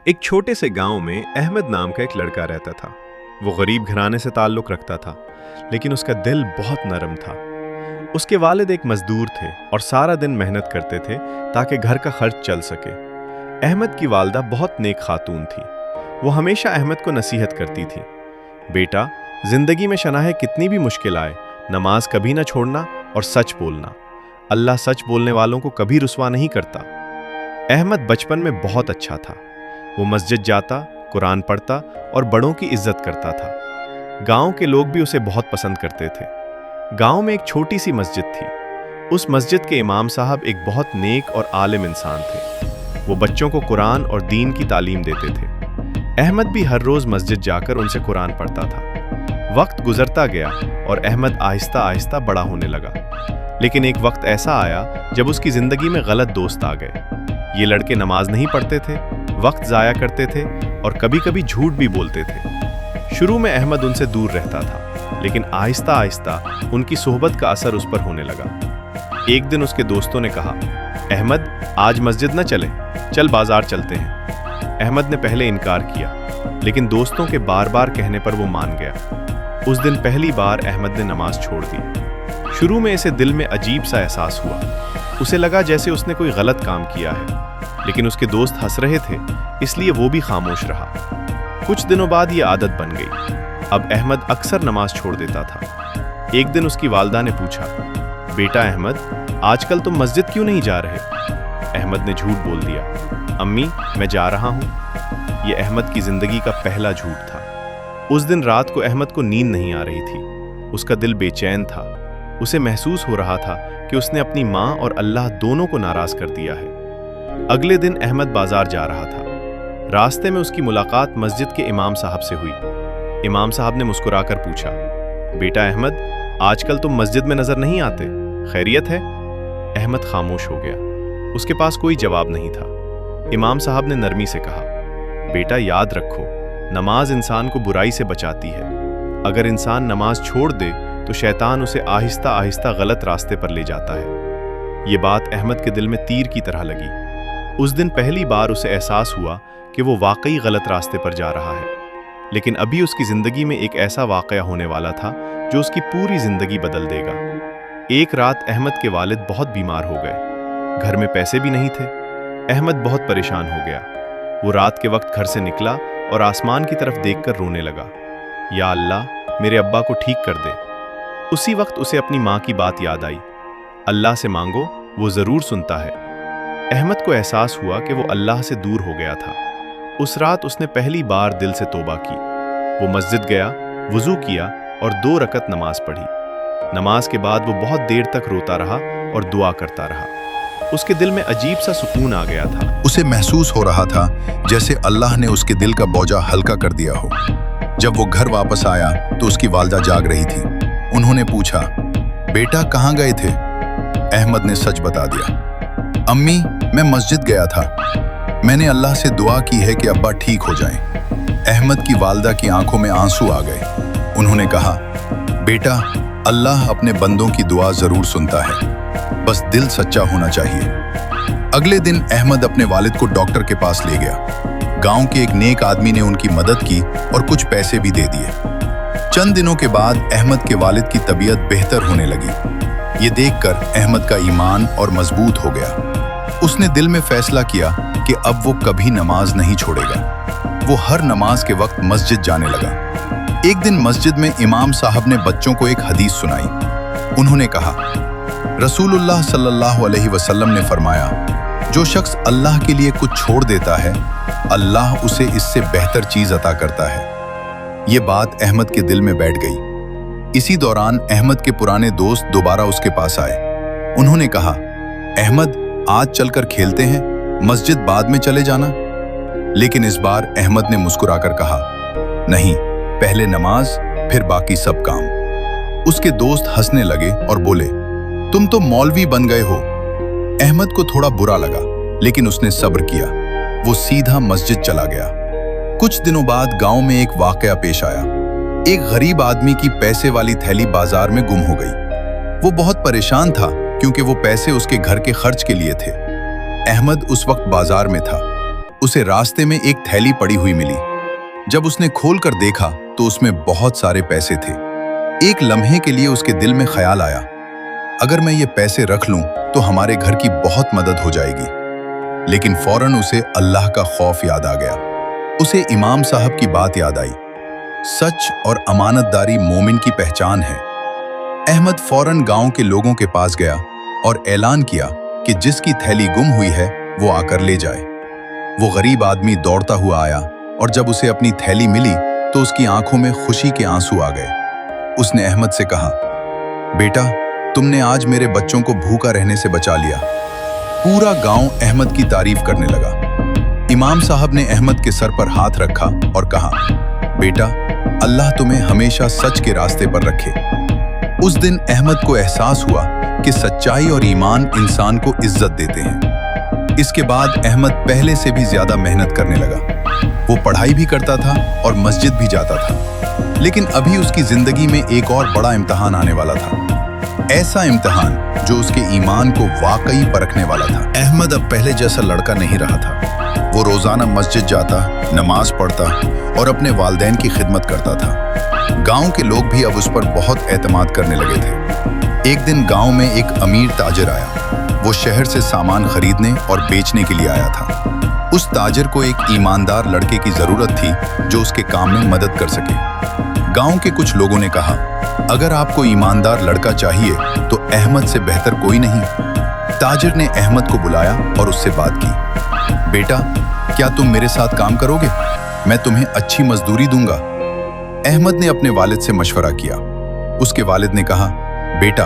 एक छोटे से गांव में अहमद नाम का एक लड़का रहता था। वो गरीब घराने से ताल्लुक रखता था, लेकिन उसका दिल बहुत नरम था। उसके वालिद एक मजदूर थे और सारा दिन मेहनत करते थे ताकि घर का खर्च चल सके। अहमद की वालदा बहुत नेक खातून थी। वो हमेशा अहमद को नसीहत करती थी, बेटा, जिंदगी में शनाहे कितनी भी मुश्किल आए, नमाज कभी ना छोड़ना और सच बोलना। अल्लाह सच बोलने वालों को कभी रुसवा नहीं करता। अहमद बचपन में बहुत अच्छा था। वो मस्जिद जाता, कुरान पढ़ता और बड़ों की इज्जत करता था। गांव के लोग भी उसे बहुत पसंद करते थे। गांव में एक छोटी सी मस्जिद थी। उस मस्जिद के इमाम साहब एक बहुत नेक और आलिम इंसान थे। वो बच्चों को कुरान और दीन की तालीम देते थे। अहमद भी हर रोज मस्जिद जाकर उनसे कुरान पढ़ता था। वक्त गुजरता गया और अहमद आहिस्ता आहिस्ता बड़ा होने लगा। लेकिन एक वक्त ऐसा आया जब उसकी जिंदगी में गलत दोस्त आ गए। ये लड़के नमाज नहीं पढ़ते थे, वक्त जाया करते थे और कभी कभी झूठ भी बोलते थे। शुरू में अहमद उनसे दूर रहता था, लेकिन आहिस्ता आहिस्ता उनकी सोहबत का असर उस पर होने लगा। एक दिन उसके दोस्तों ने कहा, अहमद, आज मस्जिद न चले, चल बाजार चलते हैं। अहमद ने पहले इनकार किया, लेकिन दोस्तों के बार बार कहने पर वो मान गया। उस दिन पहली बार अहमद ने नमाज छोड़ दी। शुरू में इसे दिल में अजीब सा एहसास हुआ। उसे लगा जैसे उसने कोई गलत काम किया है, लेकिन उसके दोस्त हंस रहे थे, इसलिए वो भी खामोश रहा। कुछ दिनों बाद ये आदत बन गई। अब अहमद अक्सर नमाज छोड़ देता था। एक दिन उसकी वालदा ने पूछा, बेटा अहमद, आजकल तुम मस्जिद क्यों नहीं जा रहे? अहमद ने झूठ बोल दिया, अम्मी, मैं जा रहा हूँ। ये अहमद की जिंदगी का पहला झूठ था। उस दिन रात को अहमद को नींद नहीं आ रही थी। उसका दिल बेचैन था। उसे महसूस हो रहा था कि उसने अपनी माँ और अल्लाह दोनों को नाराज कर दिया है। अगले दिन अहमद बाजार जा रहा था। रास्ते में उसकी मुलाकात मस्जिद के इमाम साहब से हुई। इमाम साहब ने मुस्कुराकर पूछा, बेटा अहमद, आजकल तुम मस्जिद में नजर नहीं आते, खैरियत है? अहमद खामोश हो गया। उसके पास कोई जवाब नहीं था। इमाम साहब ने नरमी से कहा, बेटा याद रखो, नमाज इंसान को बुराई से बचाती है। अगर इंसान नमाज छोड़ दे तो शैतान उसे आहिस्ता आहिस्ता गलत रास्ते पर ले जाता है। ये बात अहमद के दिल में तीर की तरह लगी। उस दिन पहली बार उसे एहसास हुआ कि वो वाकई गलत रास्ते पर जा रहा है। लेकिन अभी उसकी जिंदगी में एक ऐसा वाकया होने वाला था जो उसकी पूरी जिंदगी बदल देगा। एक रात अहमद के वालिद बहुत बीमार हो गए। घर में पैसे भी नहीं थे। अहमद बहुत परेशान हो गया। वो रात के वक्त घर से निकला और आसमान की तरफ देखकर रोने लगा, या अल्लाह, मेरे अब्बा को ठीक कर दे। उसी वक्त उसे अपनी माँ की बात याद आई, अल्लाह से मांगो, वो जरूर सुनता है। अहमद को एहसास हुआ कि वो अल्लाह से दूर हो गया था। उस रात उसने पहली बार दिल से तौबा की। वो मस्जिद गया, वुजू किया और 2 रकत नमाज पढ़ी। नमाज के बाद वो बहुत देर तक रोता रहा और दुआ करता रहा। उसके दिल में अजीब सा सुकून आ गया था। उसे महसूस हो रहा था जैसे अल्लाह ने उसके दिल का बोझा हल्का कर दिया हो। जब वो घर वापस आया तो उसकी वालदा जाग रही थी। उन्होंने पूछा, बेटा कहाँ गए थे? अहमद ने सच बता दिया, अम्मी, मैं मस्जिद गया था। मैंने अल्लाह से दुआ की है कि अब्बा ठीक हो जाएं। अहमद की वालदा की आंखों में आंसू आ गए। उन्होंने कहा, बेटा, अल्लाह अपने बंदों की दुआ जरूर सुनता है, बस दिल सच्चा होना चाहिए। अगले दिन अहमद अपने वालिद को डॉक्टर के पास ले गया। गांव के एक नेक आदमी ने उनकी मदद की और कुछ पैसे भी दे दिए। चंद दिनों के बाद अहमद के वालिद की तबीयत बेहतर होने लगी। ये देखकर अहमद का ईमान और मजबूत हो गया। उसने दिल में फैसला किया कि अब वो कभी नमाज नहीं छोड़ेगा। वो हर नमाज के वक्त मस्जिद जाने लगा। एक दिन मस्जिद में इमाम साहब ने बच्चों को एक हदीस सुनाई। उन्होंने कहा, रसूलुल्लाह सल्लल्लाहु अलैहि वसल्लम ने फरमाया, जो शख्स अल्लाह के लिए कुछ छोड़ देता है, अल्लाह उसे इससे बेहतर चीज अता करता है। ये बात अहमद के दिल में बैठ गई। इसी दौरान अहमद के पुराने दोस्त दोबारा उसके पास आए। उन्होंने कहा, अहमद, आज चलकर खेलते हैं, मस्जिद बाद में चले जाना। लेकिन इस बार अहमद ने मुस्कुराकर कहा, नहीं, पहले नमाज, फिर बाकी सब काम। उसके दोस्त हंसने लगे और बोले, तुम तो मौलवी बन गए हो। अहमद को थोड़ा बुरा लगा, लेकिन उसने सब्र किया। वो सीधा मस्जिद चला गया। कुछ दिनों बाद गांव में एक वाकया पेश आया। एक गरीब आदमी की पैसे वाली थैली बाजार में गुम हो गई। वो बहुत परेशान था क्योंकि वो पैसे उसके घर के खर्च के लिए थे। अहमद उस वक्त बाजार में था। उसे रास्ते में एक थैली पड़ी हुई मिली। जब उसने खोलकर देखा तो उसमें बहुत सारे पैसे थे। एक लम्हे के लिए उसके दिल में ख्याल आया, अगर मैं ये पैसे रख लूं तो हमारे घर की बहुत मदद हो जाएगी। लेकिन फौरन उसे अल्लाह का खौफ याद आ गया। उसे इमाम साहब की बात याद आई, सच और अमानतदारी मोमिन की पहचान है। अहमद फौरन गांव के लोगों के पास गया और ऐलान किया कि जिसकी थैली गुम हुई है वो आकर ले जाए। वो गरीब आदमी दौड़ता हुआ आया और जब उसे अपनी थैली मिली तो उसकी आंखों में खुशी के आंसू आ गए। उसने अहमद से कहा, बेटा, तुमने आज मेरे बच्चों को भूखा रहने से बचा लिया। पूरा गांव अहमद की तारीफ करने लगा। इमाम साहब ने अहमद के सर पर हाथ रखा और कहा, बेटा, अल्लाह तुम्हें हमेशा सच के रास्ते पर रखे। उस दिन अहमद को एहसास हुआ कि सच्चाई और ईमान इंसान को इज्जत देते हैं। इसके बाद अहमद पहले से भी ज्यादा मेहनत करने लगा। वो पढ़ाई भी करता था और मस्जिद भी जाता था। लेकिन अभी उसकी जिंदगी में एक और बड़ा इम्तिहान आने वाला था। ऐसा इम्तिहान जो उसके ईमान को वाकई परखने वाला था। अहमद अब पहले जैसा लड़का नहीं रहा था। वो रोजाना मस्जिद जाता, नमाज पढ़ता और अपने वालिदैन की खिदमत करता था। गांव के लोग भी अब उस पर बहुत एतमाद करने लगे थे। एक दिन गांव में एक अमीर ताजिर आया। वो शहर से सामान खरीदने और बेचने के लिए आया था। उस ताजिर को एक ईमानदार लड़के की जरूरत थी जो उसके काम में मदद कर सके। गांव के कुछ लोगों ने कहा, अगर आपको ईमानदार लड़का चाहिए तो अहमद से बेहतर कोई नहीं। ताजिर ने अहमद को बुलाया और उससे बात की। बेटा, क्या तुम मेरे साथ काम करोगे? मैं तुम्हें अच्छी मजदूरी दूंगा। अहमद ने अपने वालिद से मशवरा किया। उसके वालिद ने कहा, बेटा,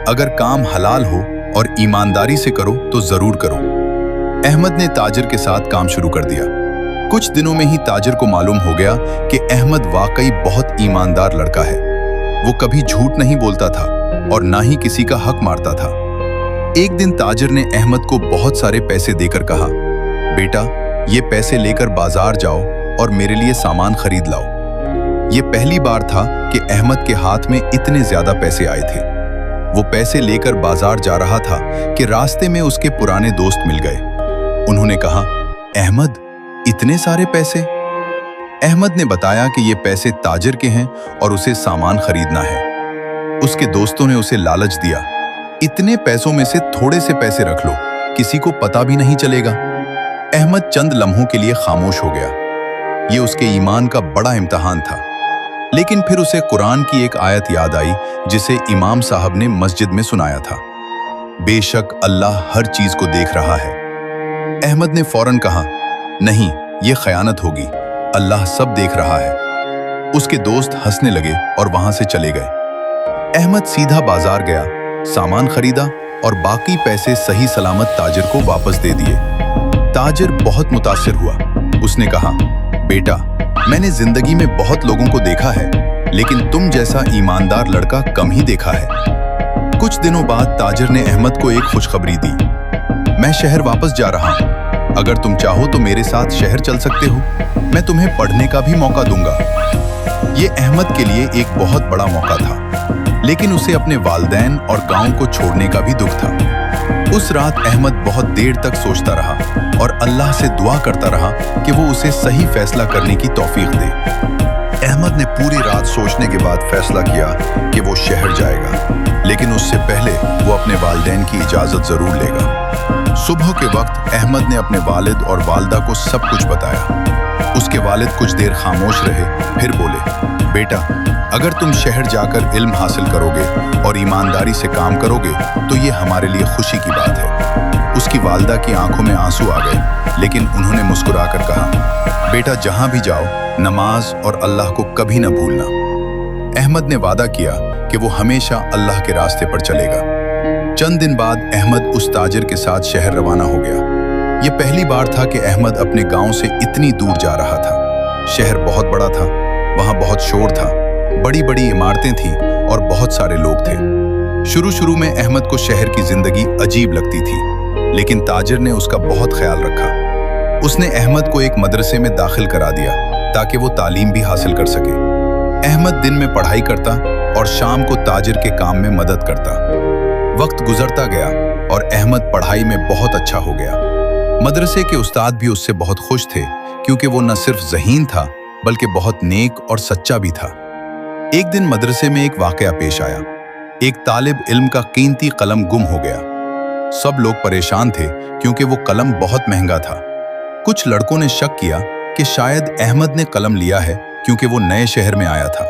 अगर काम हलाल हो और ईमानदारी से करो तो जरूर करो। अहमद ने ताजिर के साथ काम शुरू कर दिया। कुछ दिनों में ही ताजिर को मालूम हो गया कि अहमद वाकई बहुत ईमानदार लड़का है। वो कभी झूठ नहीं बोलता था और ना ही किसी का हक मारता था। एक दिन ताजिर ने अहमद को बहुत सारे पैसे देकर कहा, बेटा, ये पैसे लेकर बाजार जाओ और मेरे लिए सामान खरीद लाओ। ये पहली बार था कि अहमद के हाथ में इतने ज्यादा पैसे आए थे। वो पैसे लेकर बाजार जा रहा था कि रास्ते में उसके पुराने दोस्त मिल गए। उन्होंने कहा, अहमद, इतने सारे पैसे? अहमद ने बताया कि ये पैसे ताजिर के हैं और उसे सामान खरीदना है। उसके दोस्तों ने उसे लालच दिया, इतने पैसों में से थोड़े से पैसे रख लो, किसी को पता भी नहीं चलेगा। अहमद चंद लम्हों के लिए खामोश हो गया। ये उसके ईमान का बड़ा इम्तिहान था। लेकिन फिर उसे कुरान की एक आयत याद आई जिसे इमाम साहब ने मस्जिद में सुनाया था, बेशक अल्लाह हर चीज को देख रहा है। अहमद ने फौरन कहा, नहीं, ये खयानत होगी, अल्लाह सब देख रहा है। उसके दोस्त हंसने लगे और वहां से चले गए। अहमद सीधा बाजार गया, सामान खरीदा और बाकी पैसे सही सलामत ताजिर को वापस दे दिए। ताजिर बहुत मुतासिर हुआ। उसने कहा, बेटा, मैंने जिंदगी में बहुत लोगों को देखा है, लेकिन तुम जैसा ईमानदार लड़का कम ही देखा है। कुछ दिनों बाद ताजिर ने अहमद को एक खुशखबरी दी, मैं शहर वापस जा रहा हूं। अगर तुम चाहो तो मेरे साथ शहर चल सकते हो, मैं तुम्हें पढ़ने का भी मौका दूंगा। ये अहमद के लिए एक बहुत बड़ा मौका था, लेकिन उसे अपने वालिदैन और गांव को छोड़ने का भी दुख था। उस रात अहमद बहुत देर तक सोचता रहा और अल्लाह से दुआ करता रहा कि वो उसे सही फैसला करने की तौफीक दे। अहमद ने पूरी रात सोचने के बाद फैसला किया कि वो शहर जाएगा, लेकिन उससे पहले वो अपने वालिदैन की इजाजत जरूर लेगा। सुबह के वक्त अहमद ने अपने वालिद और वालिदा को सब कुछ बताया। उसके वालिद कुछ देर खामोश रहे, फिर बोले, बेटा, अगर तुम शहर जाकर इल्म हासिल करोगे और ईमानदारी से काम करोगे तो ये हमारे लिए खुशी की बात है। उसकी वालिदा की आंखों में आंसू आ गए, लेकिन उन्होंने मुस्कुराकर कहा, बेटा, जहां भी जाओ नमाज और अल्लाह को कभी न भूलना। अहमद ने वादा किया कि वो हमेशा अल्लाह के रास्ते पर चलेगा। चंद दिन बाद अहमद उस ताजिर के साथ शहर रवाना हो गया। ये पहली बार था कि अहमद अपने गांव से इतनी दूर जा रहा था। शहर बहुत बड़ा था, वहां बहुत शोर था, बड़ी बड़ी इमारतें थीं और बहुत सारे लोग थे। शुरू में अहमद को शहर की जिंदगी अजीब लगती थी, लेकिन ताजिर ने उसका बहुत ख्याल रखा। उसने अहमद को एक मदरसे में दाखिल करा दिया ताकि वो तालीम भी हासिल कर सके। अहमद दिन में पढ़ाई करता और शाम को ताजिर के काम में मदद करता। वक्त गुजरता गया और अहमद पढ़ाई में बहुत अच्छा हो गया। मदरसे के उस्ताद भी उससे बहुत खुश थे, क्योंकि वो न सिर्फ ज़हीन था बल्कि बहुत नेक और सच्चा भी था। एक दिन मदरसे में एक वाकया पेश आया। एक तालिब इल्म का कीमती कलम गुम हो गया। सब लोग परेशान थे क्योंकि वो कलम बहुत महंगा था। कुछ लड़कों ने शक किया कि शायद अहमद ने कलम लिया है, क्योंकि वो नए शहर में आया था।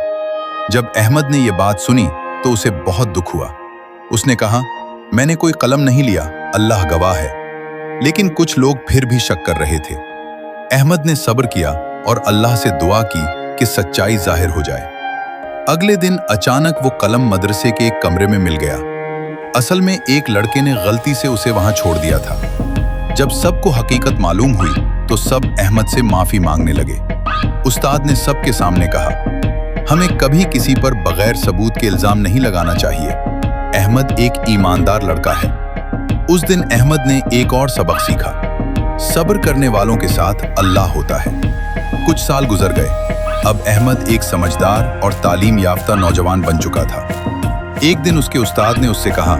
जब अहमद ने ये बात सुनी तो उसे बहुत दुख हुआ। उसने कहा, मैंने कोई कलम नहीं लिया, अल्लाह गवाह है। लेकिन कुछ लोग फिर भी शक कर रहे थे। अहमद ने सब्र किया और अल्लाह से दुआ की कि सच्चाई जाहिर हो जाए। अगले दिन अचानक वो कलम मदरसे के एक कमरे में मिल गया। असल में एक लड़के ने गलती से उसे वहां छोड़ दिया था। जब सबको हकीकत मालूम हुई तो सब अहमद से माफी मांगने लगे। उस्ताद ने सबके सामने कहा, हमें कभी किसी पर बगैर सबूत के इल्जाम नहीं लगाना चाहिए। अहमद एक ईमानदार लड़का है। उस दिन अहमद ने एक और सबक सीखा, सब्र करने वालों के साथ अल्लाह होता है। कुछ साल गुजर गए। अब अहमद एक समझदार और तालीम याफ्ता नौजवान बन चुका था। एक दिन उसके उस्ताद ने उससे कहा,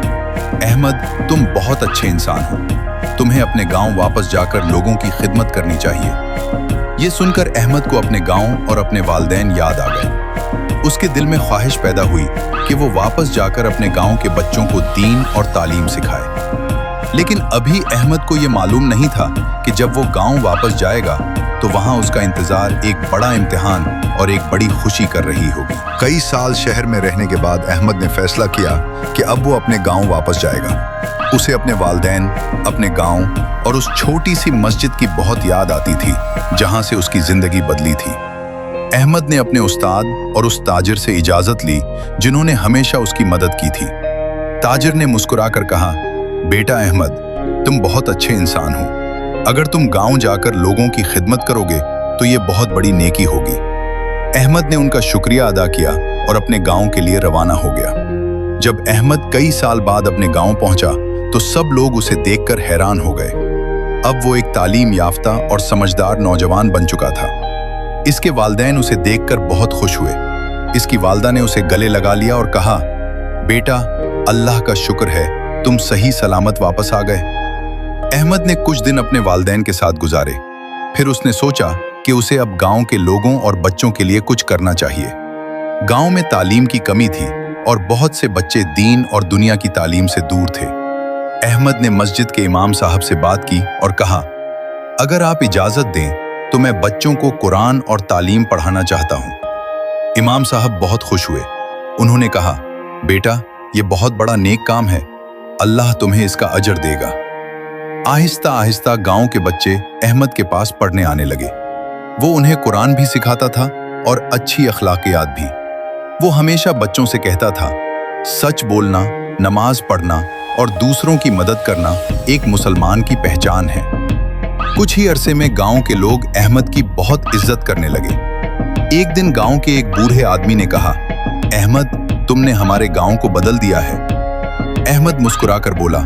अहमद, तुम बहुत अच्छे इंसान हो। तुम्हें अपने गांव वापस जाकर लोगों की खिदमत करनी चाहिए। ये सुनकर अहमद को अपने गांव और अपने वालिदैन याद आ गए। उसके दिल में ख्वाहिश पैदा हुई कि वो वापस जाकर अपने गांव के बच्चों को दीन और तालीम सिखाए। लेकिन अभी अहमद को ये मालूम नहीं था कि जब वो गांव वापस जाएगा तो वहां उसका इंतजार एक बड़ा इम्तिहान और एक बड़ी खुशी कर रही होगी। कई साल शहर में रहने के बाद अहमद ने फैसला किया कि अब वो अपने गांव वापस जाएगा। उसे अपने वालिदैन, अपने गांव और उस छोटी सी मस्जिद की बहुत याद आती थी जहां से उसकी जिंदगी बदली थी। अहमद ने अपने उस्ताद और उस ताजिर से इजाजत ली जिन्होंने हमेशा उसकी मदद की थी। ताजिर ने मुस्कुराकर कहा, बेटा अहमद, तुम बहुत अच्छे इंसान हो। अगर तुम गांव जाकर लोगों की खिदमत करोगे तो ये बहुत बड़ी नेकी होगी। अहमद ने उनका शुक्रिया अदा किया और अपने गांव के लिए रवाना हो गया। जब अहमद कई साल बाद अपने गांव पहुंचा तो सब लोग उसे देखकर हैरान हो गए। अब वो एक तालीम याफ्ता और समझदार नौजवान बन चुका था। इसके वालिदैन उसे देखकर बहुत खुश हुए। इसकी वालिदा ने उसे गले लगा लिया और कहा, बेटा, अल्लाह का शुक्र है तुम सही सलामत वापस आ गए। अहमद ने कुछ दिन अपने वालिदैन के साथ गुजारे। फिर उसने सोचा कि उसे अब गांव के लोगों और बच्चों के लिए कुछ करना चाहिए। गांव में तालीम की कमी थी और बहुत से बच्चे दीन और दुनिया की तालीम से दूर थे। अहमद ने मस्जिद के इमाम साहब से बात की और कहा, अगर आप इजाजत दें तो मैं बच्चों को कुरान और तालीम पढ़ाना चाहता हूं। इमाम साहब बहुत खुश हुए। उन्होंने कहा, बेटा, ये बहुत बड़ा नेक काम है, अल्लाह तुम्हें इसका अजर देगा। आहिस्ता आहिस्ता गांव के बच्चे अहमद के पास पढ़ने आने लगे। वो उन्हें कुरान भी सिखाता था और अच्छी अखलाकियात भी। वो हमेशा बच्चों से कहता था, सच बोलना, नमाज पढ़ना और दूसरों की मदद करना एक मुसलमान की पहचान है। कुछ ही अरसे में गांव के लोग अहमद की बहुत इज्जत करने लगे। एक दिन गांव के एक बूढ़े आदमी ने कहा, अहमद, तुमने हमारे गांव को बदल दिया है। अहमद मुस्कुराकर बोला,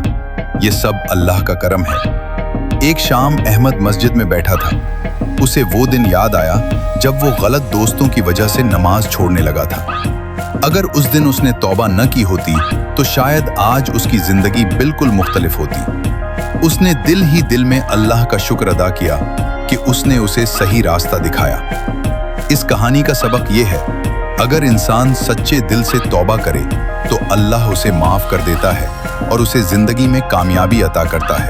ये सब अल्लाह का करम है। एक शाम अहमद मस्जिद में बैठा था। उसे वो दिन याद आया जब वो गलत दोस्तों की वजह से नमाज छोड़ने लगा था। अगर उस दिन उसने तौबा न की होती तो शायद आज उसकी जिंदगी बिल्कुल मुख्तलिफ होती। उसने दिल ही दिल में अल्लाह का शुक्र अदा किया कि उसने उसे सही रास्ता दिखाया। इस कहानी का सबक ये है, अगर इंसान सच्चे दिल से तौबा करे तो अल्लाह उसे माफ कर देता है और उसे जिंदगी में कामयाबी अता करता है।